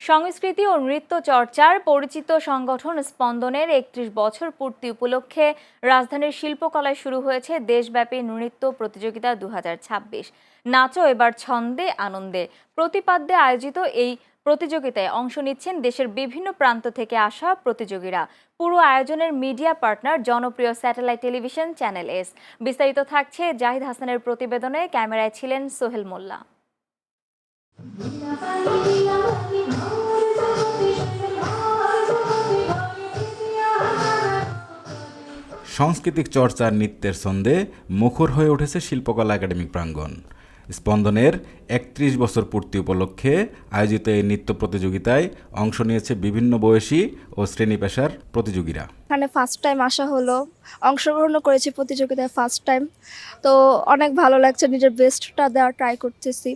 সংস্কৃতি ও নৃত্য চর্চার পরিচিত সংগঠন স্পন্দনের ৩১ বছর পূর্তি উপলক্ষে রাজধানীর শিল্পকলায় শুরু হয়েছে দেশব্যাপী নৃত্য প্রতিযোগিতা ২০২৬। নাচো এবার ছন্দে আনন্দে প্রতিপাদ্যে আয়োজিত এই প্রতিযোগিতায় অংশ নিচ্ছেন দেশের বিভিন্ন প্রান্ত থেকে আসা প্রতিযোগীরা। পুরো আয়োজনের মিডিয়া পার্টনার জনপ্রিয় স্যাটেলাইট টেলিভিশন চ্যানেল এস। বিস্তারিত থাকছে জাহিদ হাসানের প্রতিবেদনে। ক্যামেরায় ছিলেন সোহেল মোল্লা। সাংস্কৃতিক চর্চার নৃত্যের ছন্দে মুখর হয়ে উঠেছে শিল্পকলা একাডেমিক প্রাঙ্গণ। স্পন্দনের ৩১ বছর পূর্তি উপলক্ষে আয়োজিত এই নৃত্য প্রতিযোগিতায় অংশ নিয়েছে বিভিন্ন বয়সী ও শ্রেণী পেশার প্রতিযোগীরা। এখানে ফার্স্ট টাইম আসা হলো, অংশগ্রহণ করেছি প্রতিযোগিতায় ফার্স্ট টাইম। তো অনেক ভালো লাগছে, নিজের বেস্টটা দেওয়ার ট্রাই করতেছি,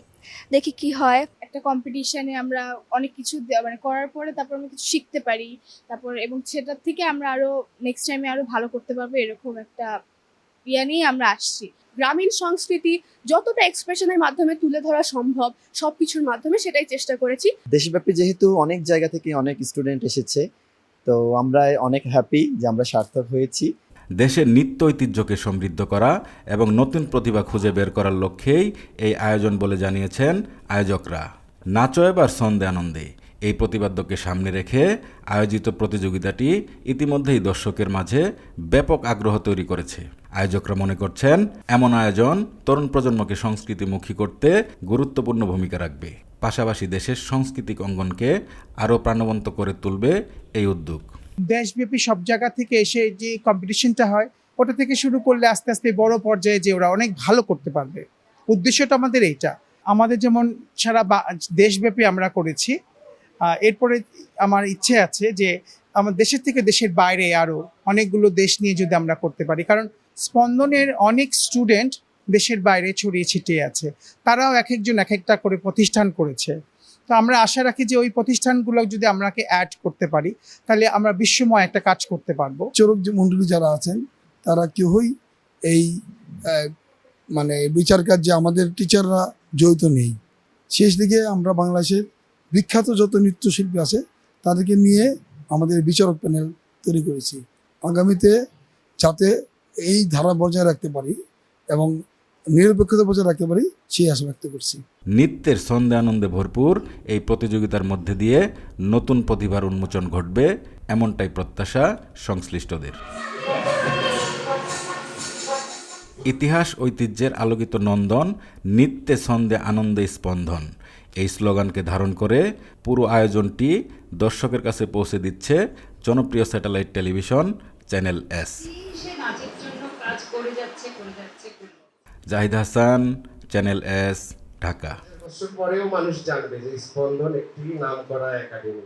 দেখি কি হয়। একটা কম্পিটিশনে আমরা অনেক কিছু মানে করার পরে তারপর আমরা কিছু শিখতে পারি, তারপর এবং সেটার থেকে আমরা আরো নেক্সট টাইমে আরো ভালো করতে পারবো, এরকম একটা ইয়া নিয়ে আমরা আসছি। গ্রামীণ সংস্কৃতি যতটা এক্সপ্রেশনের মাধ্যমে তুলে ধরা সম্ভব সবকিছুর মাধ্যমে সেটাই চেষ্টা করেছি। দেশব্যাপী যেহেতু অনেক জায়গা থেকে অনেক স্টুডেন্ট এসেছে, তো আমরা অনেক হ্যাপি যে আমরা সার্থক হয়েছি। দেশের নৃত্য ঐতিহ্যকে সমৃদ্ধ করা এবং নতুন প্রতিভা খুঁজে বের করার লক্ষ্যেই এই আয়োজন বলে জানিয়েছেন আয়োজকরা। নাচো এবার ছন্দে আনন্দে এই প্রতিপাদ্যকে সামনে রেখে আয়োজিত প্রতিযোগিতাটি ইতিমধ্যেই দর্শকের মাঝে ব্যাপক আগ্রহ তৈরি করেছে। আয়োজকরা মনে করছেন এমন আয়োজন তরুণ প্রজন্মকে সংস্কৃতিমুখী করতে গুরুত্বপূর্ণ ভূমিকা রাখবে, পাশাপাশি দেশের সাংস্কৃতিক অঙ্গনকে আরও প্রাণবন্ত করে তুলবে এই উদ্যোগ। দেশব্যাপী সব জায়গা থেকে এসে যে কম্পিটিশনটা হয়, ওটা থেকে শুরু করলে আস্তে আস্তে বড় পর্যায়ে যে ওরা অনেক ভালো করতে পারবে। উদ্দেশ্যটা আমাদের এইটা। আমাদের যেমন সারা দেশব্যাপী আমরা করেছি, এরপরে আমার ইচ্ছে আছে যে আমার দেশের থেকে দেশের বাইরে আরও অনেকগুলো দেশ নিয়ে যদি আমরা করতে পারি, কারণ স্পন্দনের অনেক স্টুডেন্ট দেশের বাইরে ছড়িয়ে ছিটিয়ে আছে, তারাও এক একজন এক একটা করে প্রতিষ্ঠান করেছে। তো আমরা আশা রাখি যে ওই প্রতিষ্ঠানগুলো যদি আমরাকে অ্যাড করতে পারি, তাহলে আমরা বিশ্বময় একটা কাজ করতে পারবো। বিচারক যে মণ্ডলী যারা আছেন তারা কেউই এই মানে বিচার কার্যে আমাদের টিচাররা জড়িত নেই। শেষ দিকে আমরা বাংলাদেশের বিখ্যাত যত নৃত্যশিল্পী আছে তাদেরকে নিয়ে আমাদের বিচারক প্যানেল তৈরি করেছি, আগামীতে যাতে এই ধারা বজায় রাখতে পারি এবং নিরপেক্ষতা বজায় রাখতে পারি সেই আশা ব্যক্ত করছি। নৃত্যের ছন্দে আনন্দে ভরপুর এই প্রতিযোগিতার মধ্যে দিয়ে নতুন প্রতিভার উন্মোচন ঘটবে, এমনটাই প্রত্যাশা সংশ্লিষ্টদের। ইতিহাস ঐতিহ্যের আলোকিত নন্দন, নৃত্যে ছন্দে আনন্দে স্পন্দন, এই স্লোগানকে ধারণ করে পুরো আয়োজনটি দর্শকের কাছে পৌঁছে দিচ্ছে জনপ্রিয় satellite television channel S. Zahid Hasan, channel S, Dhaka. বছর পরেও মানুষ জানবে যে স্পন্দন একটি নামকরা একাডেমি।